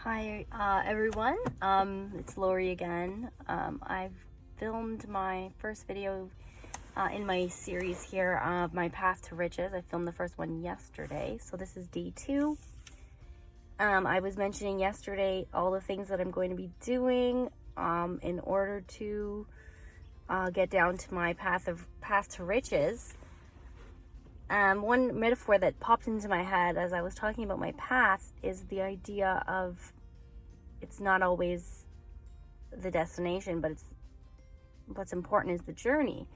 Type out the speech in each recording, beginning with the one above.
Hi, everyone. It's Lori again. I've filmed my first video in my series here of my path to riches. I filmed the first one yesterday, so this is day 2. I was mentioning yesterday all the things that I'm going to be doing in order to get down to my path to riches. One metaphor that popped into my head as I was talking about my path is the idea of it's not always the destination, but what's important is the journey,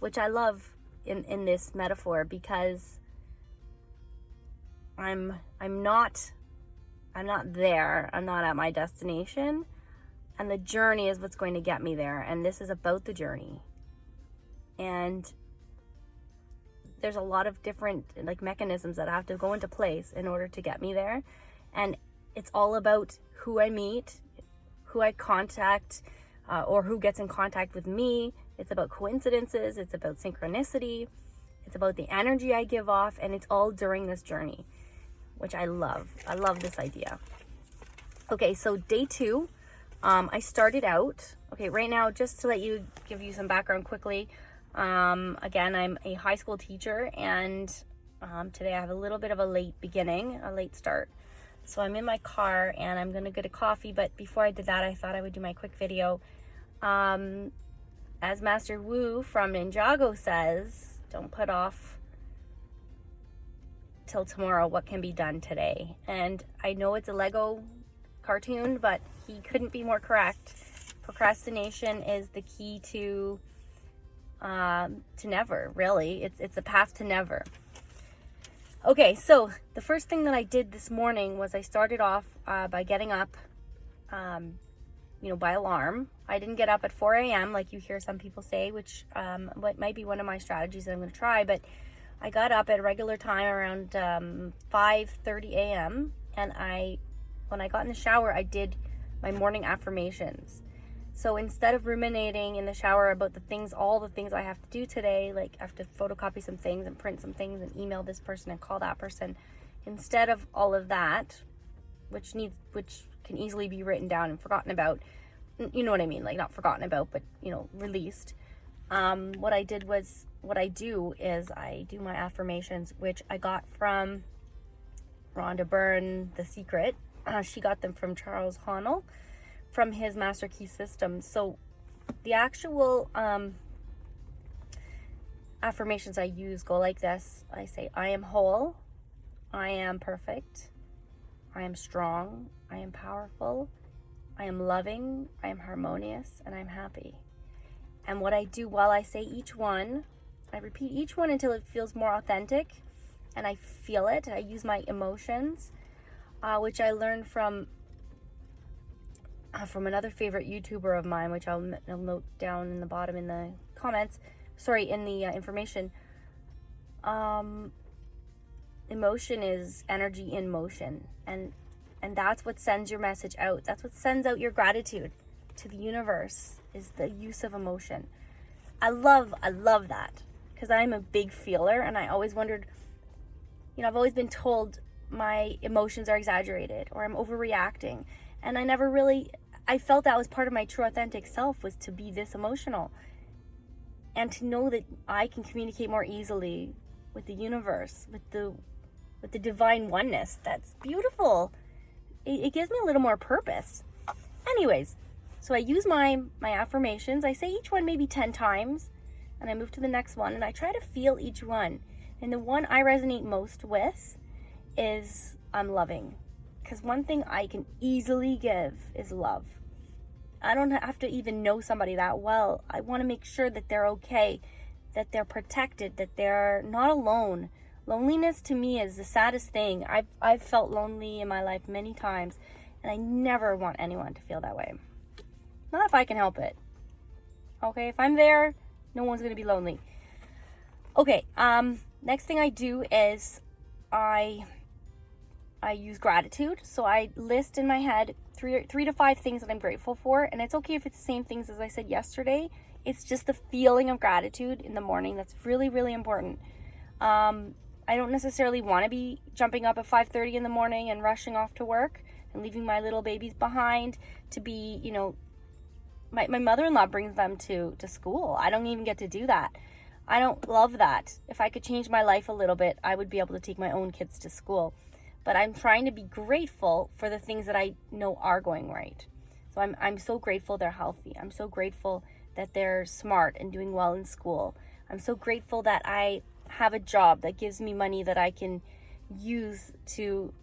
which I love in this metaphor because I'm not there. I'm not at my destination, and the journey is what's going to get me there. And this is about the journey. And there's a lot of different mechanisms that have to go into place in order to get me there. And it's all about who I meet, who I contact, or who gets in contact with me. It's about coincidences. It's about synchronicity. It's about the energy I give off. And it's all during this journey, which I love. I love this idea. Okay, so day 2, I started out. Okay, right now, just to give you some background quickly. Again, I'm a high school teacher, and today I have a little bit of a late start. So I'm in my car and I'm gonna get a coffee, but before I did that, I thought I would do my quick video. As Master Wu from Ninjago says, don't put off till tomorrow what can be done today. And I know it's a Lego cartoon, but he couldn't be more correct. Procrastination is the key to never, really. It's a path to never. Okay, so the first thing that I did this morning was I started off by getting up, by alarm. I didn't get up at 4 a.m. like you hear some people say, which might be one of my strategies that I'm going to try, but I got up at a regular time around 5:30 a.m. and when I got in the shower, I did my morning affirmations. So instead of ruminating in the shower about all the things I have to do today, like I have to photocopy some things and print some things and email this person and call that person, instead of all of that, which can easily be written down and forgotten about, you know what I mean? Like not forgotten about, but released. What I do is I do my affirmations, which I got from Rhonda Byrne, The Secret. She got them from Charles Haanel, from his Master Key system. So the actual affirmations I use go like this. I say, I am whole, I am perfect, I am strong, I am powerful, I am loving, I am harmonious, and I'm happy. And what I do while I say each one, I repeat each one until it feels more authentic and I feel it. I use my emotions, which I learned from another favorite YouTuber of mine, which I'll note down in the bottom in the comments. In the information. Emotion is energy in motion, and that's what sends your message out. That's what sends out your gratitude to the universe, is the use of emotion. I love that, because I'm a big feeler, and I always wondered, I've always been told my emotions are exaggerated or I'm overreacting, and I felt that was part of my true authentic self, was to be this emotional and to know that I can communicate more easily with the universe, with the divine oneness. That's beautiful. It gives me a little more purpose. Anyways, so I use my affirmations. I say each one maybe 10 times, and I move to the next one, and I try to feel each one. And the one I resonate most with is I'm loving. Because one thing I can easily give is love. I don't have to even know somebody that well. I want to make sure that they're okay, that they're protected, that they're not alone. Loneliness to me is the saddest thing. I've felt lonely in my life many times, and I never want anyone to feel that way. Not if I can help it. Okay, if I'm there, no one's going to be lonely. Okay, next thing I do is I use gratitude. So I list in my head 3 to 5 things that I'm grateful for. And it's okay if it's the same things as I said yesterday. It's just the feeling of gratitude in the morning that's really, really important. I don't necessarily want to be jumping up at 5:30 in the morning and rushing off to work. and leaving my little babies behind to be, you know, my mother-in-law brings them to school. I don't even get to do that. I don't love that. If I could change my life a little bit, I would be able to take my own kids to school. But I'm trying to be grateful for the things that I know are going right. So I'm so grateful they're healthy. I'm so grateful that they're smart and doing well in school. I'm so grateful that I have a job that gives me money that I can use to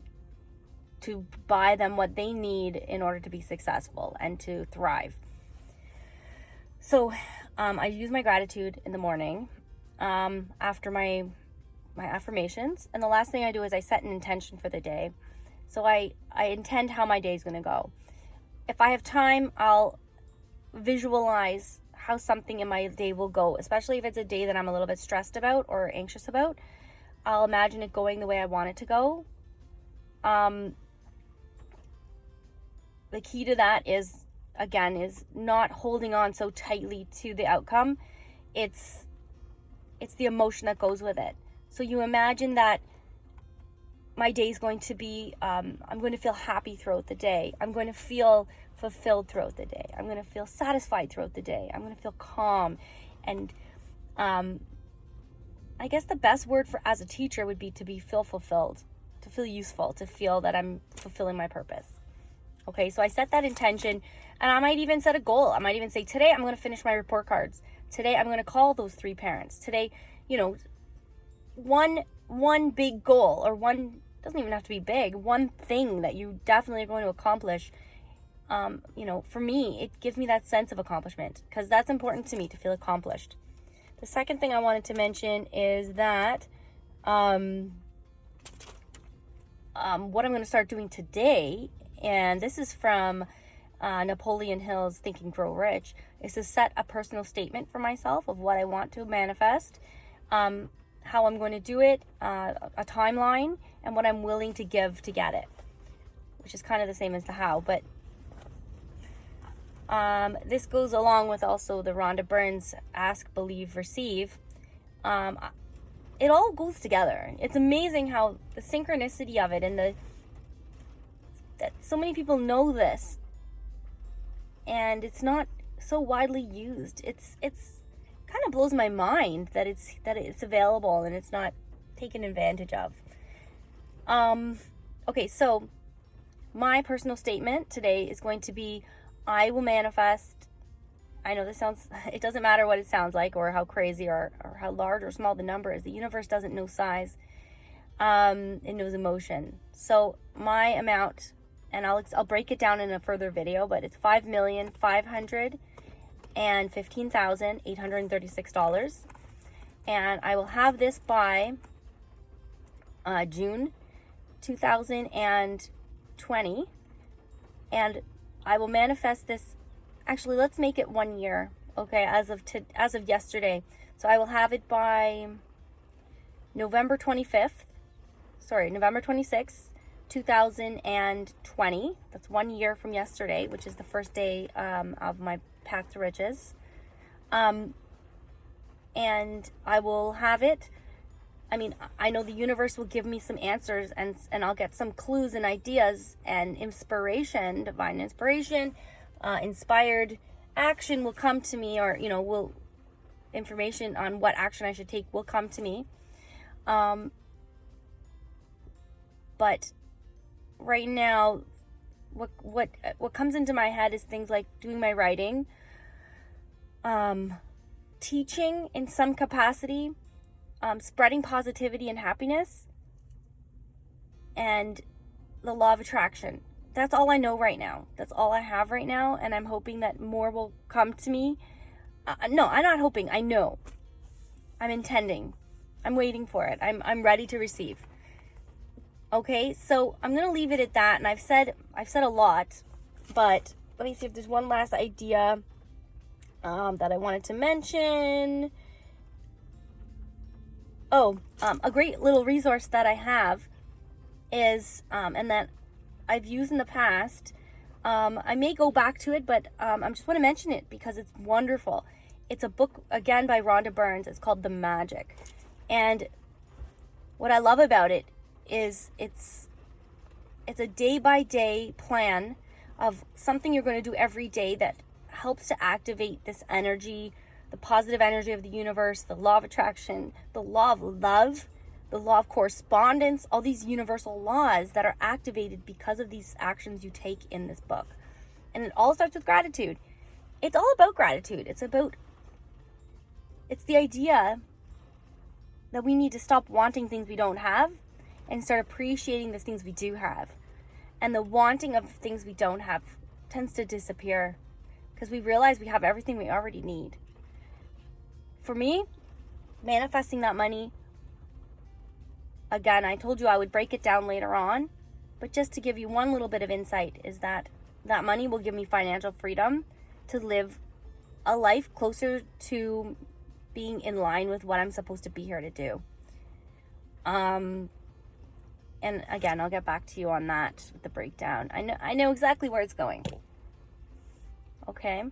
buy them what they need in order to be successful and to thrive. So I use my gratitude in the morning after my affirmations. And the last thing I do is I set an intention for the day. So I intend how my day is going to go. If I have time, I'll visualize how something in my day will go, especially if it's a day that I'm a little bit stressed about or anxious about. I'll imagine it going the way I want it to go. The key to that is not holding on so tightly to the outcome. It's the emotion that goes with it. So you imagine that my day is going to be, I'm going to feel happy throughout the day. I'm going to feel fulfilled throughout the day. I'm going to feel satisfied throughout the day. I'm going to feel calm. And I guess the best word for as a teacher would be to feel fulfilled, to feel useful, to feel that I'm fulfilling my purpose. Okay, so I set that intention, and I might even set a goal. I might even say, today I'm going to finish my report cards. Today I'm going to call those 3 parents. Today, you know, one big goal, or one, doesn't even have to be big, one thing that you definitely are going to accomplish. You know, for me, it gives me that sense of accomplishment, because that's important to me, to feel accomplished. The second thing I wanted to mention is that what I'm going to start doing today, and this is from Napoleon Hill's Think and Grow Rich, is to set a personal statement for myself of what I want to manifest, how I'm going to do it, a timeline, and what I'm willing to give to get it, which is kind of the same as the how. But this goes along with also the Rhonda Byrne's Ask, Believe, Receive. It all goes together. It's amazing how the synchronicity of it, and that so many people know this, and it's not so widely used. It's kind of blows my mind that it's available and it's not taken advantage of. Okay, so my personal statement today is going to be, I will manifest. I know this sounds, it doesn't matter what it sounds like or how crazy or how large or small the number is. The universe doesn't know size. It knows emotion. So my amount, and I'll break it down in a further video, but it's $5,515,836, and I will have this by June 2020, and I will manifest this. Actually, let's make it 1 year, okay? As of yesterday, so I will have it by November 26th, 2020. That's 1 year from yesterday, which is the first day of my path to riches. And I will have it. I mean, I know the universe will give me some answers, and I'll get some clues and ideas and inspiration, divine inspiration, inspired action will come to me, or, you know, information on what action I should take will come to me. But right now, what comes into my head is things like doing my writing, teaching in some capacity, spreading positivity and happiness, and the law of attraction. That's all I know right now. That's all I have right now, and I'm hoping that more will come to me. No, I'm not hoping. I know. I'm intending. I'm waiting for it. I'm ready to receive. Okay, so I'm gonna leave it at that, and I've said a lot, but let me see if there's one last idea that I wanted to mention. A great little resource that I have is, and that I've used in the past. I may go back to it, but I just want to mention it because it's wonderful. It's a book, again, by Rhonda Byrne. It's called The Magic. And what I love about it is it's It's a day-by-day plan of something you're going to do every day that helps to activate this energy, the positive energy of the universe, the law of attraction, the law of love, the law of correspondence, all these universal laws that are activated because of these actions you take in this book. And it all starts with gratitude. It's all about gratitude. It's the idea that we need to stop wanting things we don't have and start appreciating the things we do have. And the wanting of things we don't have tends to disappear because we realize we have everything we already need. For me, manifesting that money, again, I told you I would break it down later on, but just to give you one little bit of insight is that money will give me financial freedom to live a life closer to being in line with what I'm supposed to be here to do. And again, I'll get back to you on that with the breakdown. I know exactly where it's going. Okay.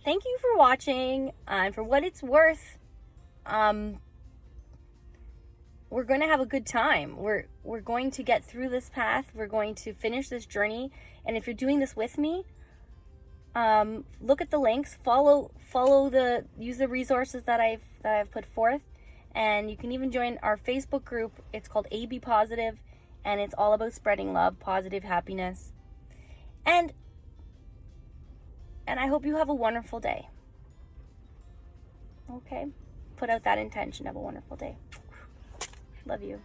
Thank you for watching, and for what it's worth, we're going to have a good time. We're going to get through this path. We're going to finish this journey. And if you're doing this with me, look at the links, use the resources that I've put forth, and you can even join our Facebook group. It's called AB Positive, and it's all about spreading love, positive happiness. And I hope you have a wonderful day. Okay? Put out that intention of a wonderful day. Love you.